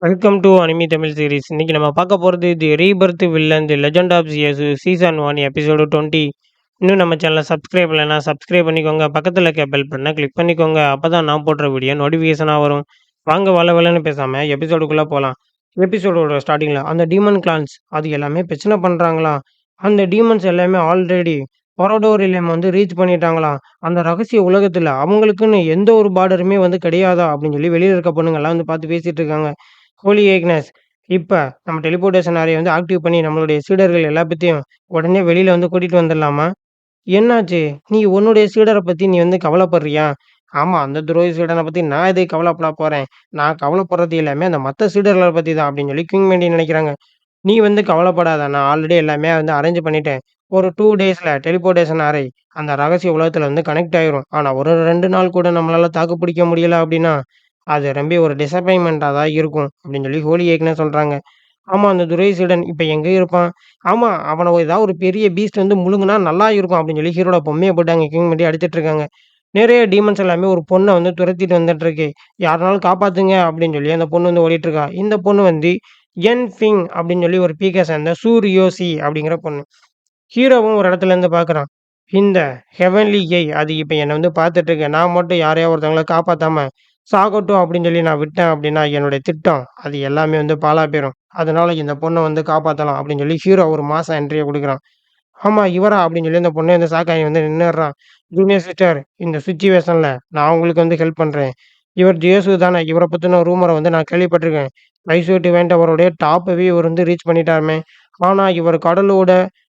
Welcome to anime Tamil series. இன்னைக்கு நம்ம பார்க்க போறது the rebirth villain the legend of ஜியசு சீசன் 1 எபிசோடு 20. இன்னும் நம்ம சேனலை சப்ஸ்கிரைப் இல்லைனா சப்ஸ்கிரைப் பண்ணிக்கோங்க. பக்கத்தில் இருக்க பெல் பட்டனை கிளிக் பண்ணிக்கோங்க. அப்பதான் நான் போடுற வீடியோ நோட்டிஃபிகேஷனாக வரும். வாங்க வளன்னு பேசாம எபிசோடுக்குள்ள போகலாம். எபிசோடோட ஸ்டார்டிங்ல அந்த டீமன் கிளான்ஸ் அது எல்லாமே பிரச்சனை பண்றாங்களா? அந்த டீமன்ஸ் எல்லாமே ஆல்ரெடி பொரடோரிலியம் ரீச் பண்ணிட்டாங்களாம். அந்த ரகசிய உலகத்துல அவங்களுக்குன்னு எந்த ஒரு பார்டருமே கிடையாதா அப்படின்னு சொல்லி வெளியில இருக்க பொண்ணுங்கெல்லாம் பார்த்து பேசிட்டு இருக்காங்க. ஹோலி ஏக்னஸ், இப்ப நம்ம டெலிபோர்டேஷன் அறைய ஆக்டிவ் பண்ணி நம்மளுடைய சீடர்கள் எல்லா பத்தியும் உடனே வெளியில கூட்டிட்டு வந்துடலாமா? என்னாச்சு? நீ உன்னுடைய சீடர பத்தி நீ கவலைப்படுறியா? ஆமா, அந்த துரோகி சீடன பத்தி நான் எதுக்கு கவலைப்பட போறேன்? நான் கவலைப்படுறது எல்லாமே அந்த மத்த சீடர்கள பத்தி தான் அப்படின்னு சொல்லி கிங் மெண்டி நினைக்கிறாங்க. நீ கவலைப்படாத. நான் ஆல்ரெடி எல்லாமே அரேஞ்ச் பண்ணிட்டேன். ஒரு 2 டேஸ்ல டெலிபோர்டேஷன் அறை அந்த ரகசிய உலகத்துல கனெக்ட் ஆயிரும். ஆனா ஒரு 2 நாள் கூட நம்மளால தாக்கு பிடிக்க முடியல அப்படின்னா, அது ரொம்ப ஒரு டிசப்பாயின்ட்மென்ட்டா தான் இருக்கும் அப்படின்னு சொல்லி ஹோலி ஏற்கனவே சொல்றாங்க. ஆமா, அந்த துரைசீடன் இப்ப எங்க இருப்பான்? ஆமா, அவன ஏதாவது ஒரு பெரிய பீஸ்ட் முழுங்குனா நல்லா இருக்கும் அப்படின்னு சொல்லி ஹீரோட பொம்மைய போட்டு அங்க கிங் பண்ணி அடிச்சிட்டு இருக்காங்க. நிறைய டீமன்ஸ் எல்லாமே ஒரு பொண்ண துரத்திட்டு வந்துட்டு இருக்கு. யாருனாலும் காப்பாத்துங்க அப்படின்னு சொல்லி அந்த பொண்ணு ஓடிட்டு இருக்கா. இந்த பொண்ணு என் ஃபிங் அப்படின்னு சொல்லி ஒரு பீக்க சேர்ந்த சூரியோசி அப்படிங்கிற பொண்ணு. ஹீரோவும் ஒரு இடத்துல இருந்து பார்க்குறான். இந்த ஹெவன்லி ஏய் அது இப்ப என்ன பார்த்துட்டு இருக்கு. நான் மட்டும் யாரையோ ஒருத்தவங்கள காப்பாத்தாம சாகட்டும் அப்படின்னு சொல்லி நான் விட்டேன் அப்படின்னா, என்னுடைய திட்டம் அது எல்லாமே பாழா போயிரும். அதனால இந்த பொண்ண காப்பாத்தலாம் அப்படின்னு சொல்லி ஹீரோ ஒரு மாஸ் என்ட்ரிய குடுக்குறான். ஆமா, இவரா அப்படின்னு சொல்லி இந்த பொண்ணு ஷாக் ஆகி நின்னுடுறான். ஜூனியர் சிஸ்டர், இந்த சிச்சுவேஷன்ல நான் உங்களுக்கு ஹெல்ப் பண்றேன். இவர் ஜேசு தானே. இவர பத்தின ரூமர நான் கேள்விப்பட்டிருக்கேன். ஐசோட்டு வேண்டவருடைய டாப்பவே இவர் ரீச் பண்ணிட்டாருமே. ஆனா இவர் கடலோட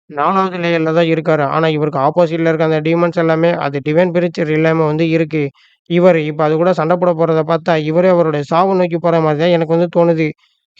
4வது லேயர்ல தான் இருக்காரு. ஆனா இவருக்கு ஆப்போசிட்ல இருக்க அந்த டீமன்ஸ் எல்லாமே அது டிவைன் பிரிச்சர் இல்லாம இருக்கு. இவரு இப்ப அது கூட சண்டை போட போறத பார்த்தா, இவரே அவருடைய சாவு நோக்கி போற மாரி தான் எனக்கு தோணுது.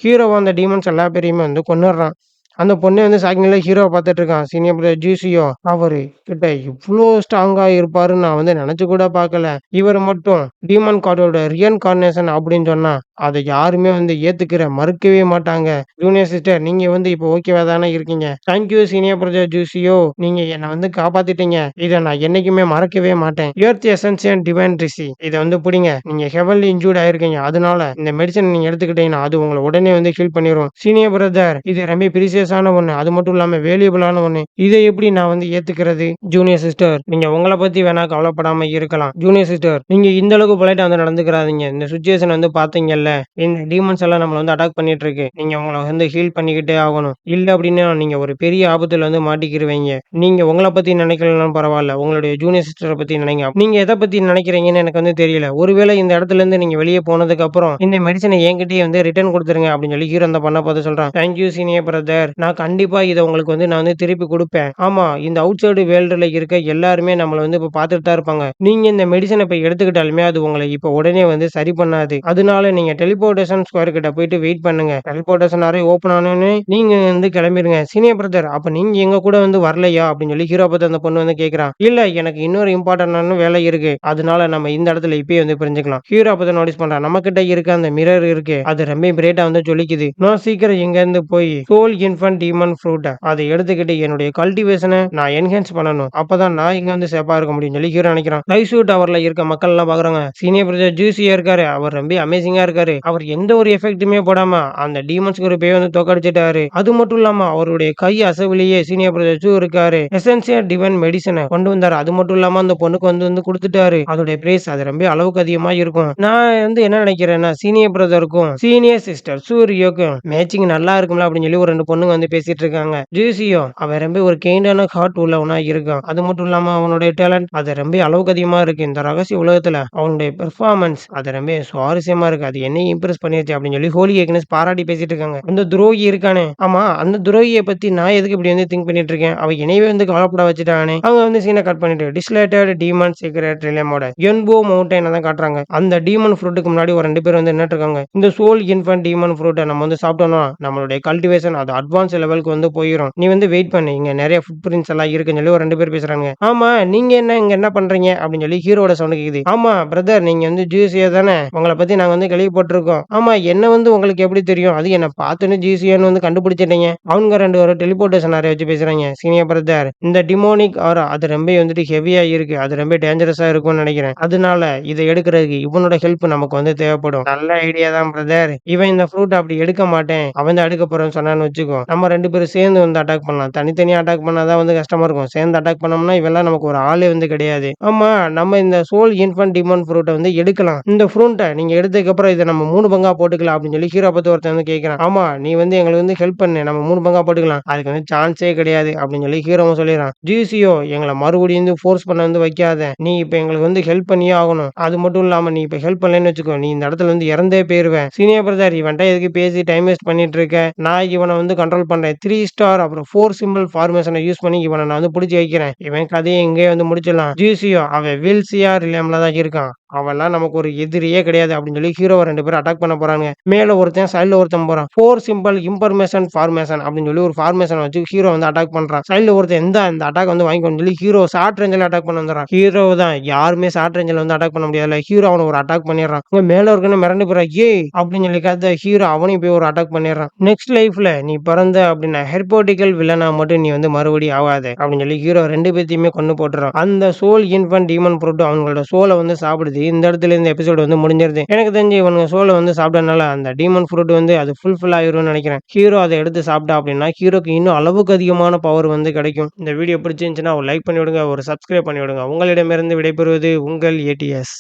ஹீரோவ அந்த டீமன்ஸ் எல்லா பேரையுமே கொன்னுடுறான். அந்த பொண்ணே ஷாக்கிங்ல ஹீரோவ பார்த்துட்டு இருக்கான். சீனியர் பிரதர் ஜூசியோ அவரு கிட்ட இவ்ளோ ஸ்ட்ராங்கா இருப்பாருன்னு நான் நெனச்சு கூட பார்க்கல. இவரு மட்டும் டீமன் காடோட ரியன்கார்னேஷன் அப்படின்னு சொன்னா, அத யாருமே ஏத்துக்கிற மறுக்கவே மாட்டாங்க. ஜூனியர் சிஸ்டர், நீங்க இப்ப ஓகேவா தானே இருக்கீங்க? தேங்க் யூ சீனியர் பிரதர் ஜூசியோ. நீங்க என்ன காப்பாத்திட்டீங்க. இத நான் என்னைக்குமே மறக்கவே மாட்டேன். எர்த் எசன்சியல் டிவைன் ரிசி. இத புடிங்க. நீங்க ஹெவன்லி இன்ஜூர்ட் ஆயிருக்கீங்க. அதனால இந்த மெடிசன் நீங்க எடுத்துக்கிட்டீங்கன்னா, அது உங்கள உடனே ஹீல் பண்ணிரும். சீனியர் பிரதர், இது ரொம்ப பிரீசியஸான ஒண்ணு. அது மட்டும் இல்லாம வேல்யூபிளான ஒண்ணு. இத எப்படி நான் ஏத்துக்கிறது? ஜூனியர் சிஸ்டர், நீங்க உங்கள பத்தி வேணா கவலைப்படாம இருக்கலாம். ஜூனியர் சிஸ்டர், நீங்க இந்த அளவுக்கு பொலைட்டா நடந்துக்கிறாதீங்க. இந்த சிச்சுவேஷன் பாத்தீங்கல்ல. இந்த டீமன்ஸ் எல்லாம் நம்மள அட்டாக் பண்ணிட்டு இருக்கு. நீங்க உங்கள ஹீல் பண்ணிக்கிட்டே ஆகணும். இல்ல அப்படின்னா நீங்க ஒரு பெரிய ஆபத்துல மாட்டிக்கிருவீங்க. நீங்க உங்கள பத்தி நினைக்கலனாலும் பரவால்ல. உங்களுடைய ஜூனியர் சிஸ்டர பத்தி நினைங்க. நீங்க எத பத்தி நினைக்கிறீங்கன்னு எனக்கு தெரியல. ஒருவேளை இந்த இடத்துல இருந்து நீங்க வெளிய போனதுக்கு அப்புறம் இந்த மெடிசனை என்கிட்டயே ரிட்டர்ன் குடுத்துருங்க அப்படின்னு சொல்லி ஹீரோ அந்த பண்ண பார்த்து சொல்றான். Thank you senior brother. நான் கண்டிப்பா இத உங்களுக்கு நான் திருப்பி குடுப்பேன். ஆமா, இந்த அவுட் சைடு வேர்ல்டுல இருக்க எல்லாருமே நம்மள இப்ப பார்த்துட்டு தான் இருப்பாங்க. நீங்க இந்த மெடிசன இப்ப எடுத்துக்கிட்டாலுமே அது உங்கள இப்ப உடனே சரி பண்ணாது. அதனால நீங்க டெலிபோர்டேஷன் ஸ்கொயர் கிட்ட போயிட்டு வெயிட் பண்ணுங்க. டெலிபோர்டேஷன் அறை ஓப்பன் ஆனோனே நீங்க கிளம்பிருங்க. சீனியர் பிரதர், அப்ப நீங்க எங்க கூட வரலையா அப்படின்னு சொல்லி ஹீரோ பார்த்து அந்த பொண்ணு கேக்குறான். இல்ல, எனக்கு இன்னொரு இம்பார்ட்டன்டான வேலை இருக்கு. அதனால நம்ம இந்த இடத்துல இப்பயே பிரிஞ்சுக்கலாம். ஹீரோ அப்ப நோட்டீஸ் பண்றான். நம்ம கிட்ட இருக்க அந்த மிரர் இருக்கு. அது ரொம்ப பிரைட்டா ஜொலிக்குது. நான் சீக்கிரம் இங்க இருந்து போய் சோல் இன்ஃபன்ட் டீமன் ஃப்ரூட் அதை எடுத்துக்கிட்டு என்னுடைய கல்டிவேஷனை நான் என்ஹான்ஸ் பண்ணணும். அப்பதான் நான் இங்க சேஃபா இருக்க முடியும் சொல்லி ஹீரோ நினைக்கிறான். லைசூ டவர்ல இருக்க மக்கள் எல்லாம் பாக்குறாங்க. சீனியர் பிரதர் ஜூசியா இருக்காரு. அவர் ரொம்ப அமேசிங்கா இருக்காரு. அவர் எந்த ஒரு எஃபெக்ட்டுமே போடாம அந்த டீமன்ஸ் ஒரு பேய் தோக்கடிச்சிட்டாரு. அது மட்டும் இல்லாம அவருடைய கை அசைவிலேயே சீனியர் பிரதர் ஜூ இருக்காரு. எசென்சியல் டிவைன் மெடிசனை கொண்டு வந்தாரு. அது மட்டும் இல்லாம அந்த பொண்ணுக்கு கொடுத்துட்டாரு. அதோட பிரைஸ் அது ரொம்ப அளவுக்கு அதிகமா இருக்கும். நான் என்ன நினைக்கிறேன்னா, சீனியர் பிரதருக்கும் சீனியர் சிஸ்டர் சூரியோக்கும் மேட்சிங் நல்லா இருக்கும்ல அப்படின்னு சொல்லி ஒரு 2 பொண்ணுங்க பேசிட்டு இருக்காங்க. ஜூசியோ அவன் ரொம்ப ஒரு கைண்டான ஹார்ட் உள்ளவனா இருக்கான். அது மட்டும் இல்லாம அவனுடைய டேலண்ட் அது ரொம்ப அளவுக்கு அதிகமா இருக்கு. இந்த ரகசிய உலகத்துல அவனுடைய பெர்ஃபார்மன்ஸ் அது ரொம்ப சுவாரஸ்யமா இருக்கு. அது என்னையும் இம்ப்ரெஸ் பண்ணிருச்சு அப்படின்னு சொல்லி ஹோலி ஏக்னஸ் பாராட்டி பேசிட்டு இருக்காங்க. அந்த துரோகி இருக்கானே, ஆமா, அந்த துரோகியை பத்தி நான் எதுக்கு இப்படி திங்க் பண்ணிட்டு இருக்கேன். அவ என்னையவே கவலைப்பட வச்சுட்டானே. அவங்க சீனை கட் பண்ணிட்டு டிஸ்லேட்டட் டீமன் சீக்ரெட் ரிலேமோட என்போ மவுண்டைன் தான் காட்டுறாங்க. அந்த டீமன் ஃப்ரூட்டுக்கு முன்னாடி ஒரு 2 பேர் நின்னுட்டு இருக்காங்க. இந்த சோல் இன்ஃபன்ட் டீமன் ஃப்ரூட்டை நம்ம சாப்பிட்டோம்னா நம்மளுடைய கல்டிவேஷன் அது அட்வான்ஸ் லெவலுக்கு வந்து போயிரும். நீ வந்து வெயிட் பண்ணு. இங்க நெறைய ஃபுட் பிரிண்ட்ஸ் எல்லாம் இருக்குன்னு சொல்லி ஒரு 2 பேர் பேசுறாங்க. ஆமா, நீங்க இங்க என்ன பண்றீங்க? அப்படின்னு சொல்லி ஹீரோவோட சவுண்ட் கேக்குது. ஆமா பிரதர், நீங்க வந்து ஜிசிஏ தானே? உங்கள பத்தி நாங்க வந்து கேள்விப்பட்டிருக்கோம். ஆமா, என்ன வந்து உங்களுக்கு எப்படி தெரியும்? அது என்ன பார்த்தோனே ஜிசிஏன்னு வந்து கண்டுபிடிச்சிட்டீங்க. அவங்க 2 ஒரு டெலிபோர்டேஷன் அறை வச்சு பேசுறாங்க. சீனியர் பிரதர், இந்த டிமோனிக் ஆரா அது ரொம்ப வந்துட்டு ஹெவியா இருக்கு. அது ரொம்ப டேஞ்சரஸா இருக்கும்னு நெனைக்கிறேன். அதனால இத எடுக்கிறதுக்கு இவனோட ஹெல்ப் நமக்கு வந்து தேவைப்படும். நல்ல ஐடியா தான் பிரதர். இவன் இந்த ஃப்ரூட் அப்படி எடுக்க மாட்டேன், அவன் தான் எடுக்க போறேன்னு சொன்னான்னு வச்சுக்கோ, நம்ம 2 பேரும் சேர்ந்து வந்து அட்டாக் பண்ணலாம். தனித்தனியா அட்டாக் பண்ணா தான் வந்து கஷ்டமா இருக்கும். சேர்ந்து அட்டாக் பண்ணோம்னா இவன்லாம் நமக்கு ஒரு ஆளே வந்து கிடையாது. ஆமா, நம்ம இந்த சோல் இன்ஃபன்ட் டிமோன் ஃப்ரூட்ட வந்து எடுக்கலாம். இந்த ஃப்ரூட்ட நீங்க எடுத்ததுக்கு அப்புறம் இத நம்ம 3 பங்கா போட்டுக்கலாம் அப்படின்னு சொல்லி ஹீரோ பத்தி ஒருத்தன் வந்து கேட்கிறான். ஆமா, நீ வந்து எங்களுக்கு வந்து ஹெல்ப் பண்ணு. நம்ம 3 பங்கா போட்டுக்கலாம். அதுக்கு வந்து சான்ஸே கிடையாது அப்படின்னு சொல்லி ஹீரோவும் சொல்லிடுறான். ஜிசிஓ, எங்கள மறுபடியும் வந்து ஃபோர்ஸ் பண்ண வந்து வைக்காத. நீ இப்ப எங்களுக்கு வந்து ஹெல்ப் பண்ணியே ஆகணும். அது மட்டும் இல்லாம நீ இப்ப ஹெல்ப் பண்ணலன்னு வச்சுக்கோ, நீ இந்த இடத்துல வந்து இறந்தே போயிருவ. சீனியர் பிரதர், இவன்ட்ட எதுக்கு பேசி டைம் வேஸ்ட் பண்ணிட்டு இருக்க? நான் இவன வந்து கண்ட்ரோல் பண்றேன். 3 ஸ்டார் அப்புறம் 4 சிம்பிள் ஃபார்மேஷன யூஸ் பண்ணி இவன நான் வந்து புடிச்சு வைக்கிறேன். இவன் கதைய இங்கேயே வந்து முடிச்சிடலாம். ஜிசிஓ, அவன் வீல்ஸியா ரிலேம்ல தான் இருக்கான். அவன்லாம் நமக்கு ஒரு எதிரியே கிடையாது அப்படின்னு சொல்லி ஹீரோவ 2 பேரும் அட்டாக் பண்ண போறாங்க. மேல ஒருத்தன், சைடுல ஒருத்தன் போறான். 4 சிம்பிள் இன்ஃபர்மேஷன் ஃபார்மேஷன் அப்படின்னு சொல்லி ஒரு ஃபார்மேஷன் வச்சு ஹீரோ வந்து அட்டாக் பண்றான். சைடுல ஒருத்தன் இந்த அட்டாக் வந்து வாங்கிக்கோன்னு சொல்லி ஹீரோ ஷார்ட் ரேஞ்சில அட்டாக் பண்ண வந்துடுறான். ஹீரோ தான் யாருமே ஷார்ட் ரேஞ்சில வந்து அட்டாக் பண்ண முடியாதுல்ல. ஹீரோ அவன ஒரு அட்டாக் பண்ணிடுறான். இங்க மேல இருக்கன்னு மிரண்டு போறான். ஏய் அப்படின்னு சொல்லி கத்த ஹீரோ அவனையும் போய் ஒரு அட்டாக் பண்ணிடுறான். நெக்ஸ்ட் லைஃப்ல நீ பிறந்த அப்படின்னா ஹெர்போட்டிக்கல் வில்லனா மட்டும் நீ வந்து மறுபடியும் ஆகாத அப்படின்னு சொல்லி ஹீரோ 2 பேத்தையுமே கொன்னு போட்டுறான். அந்த சோல் இன்ஃபன்ட் டீமன் ஃப்ரூட் அவங்களோட சோலை வந்து சாப்பிடுது. இந்த இடத்துல இந்த எபிசோடு வந்து முடிஞ்சிருது. எனக்கு தெரிஞ்சு இவனுங்க சோலை வந்து சாப்பிட்டனால அந்த டீமன் ஃப்ரூட் வந்து அது ஃபுல்ஃபில் ஆயிரும்னு நினைக்கிறேன். ஹீரோ அதை எடுத்து சாப்பிட்டா அப்படின்னா ஹீரோக்கு இன்னும் அளவுக்கு அதிகமான பவர் வந்து கிடைக்கும். இந்த வீடியோ பிடிச்சிருந்துச்சுன்னா ஒரு லைக் பண்ணி விடுங்க, ஒரு சப்ஸ்கிரைப் பண்ணி விடுங்க. உங்களிடமிருந்து விடைபெறுவது உங்கள் ஏடிஎஸ்.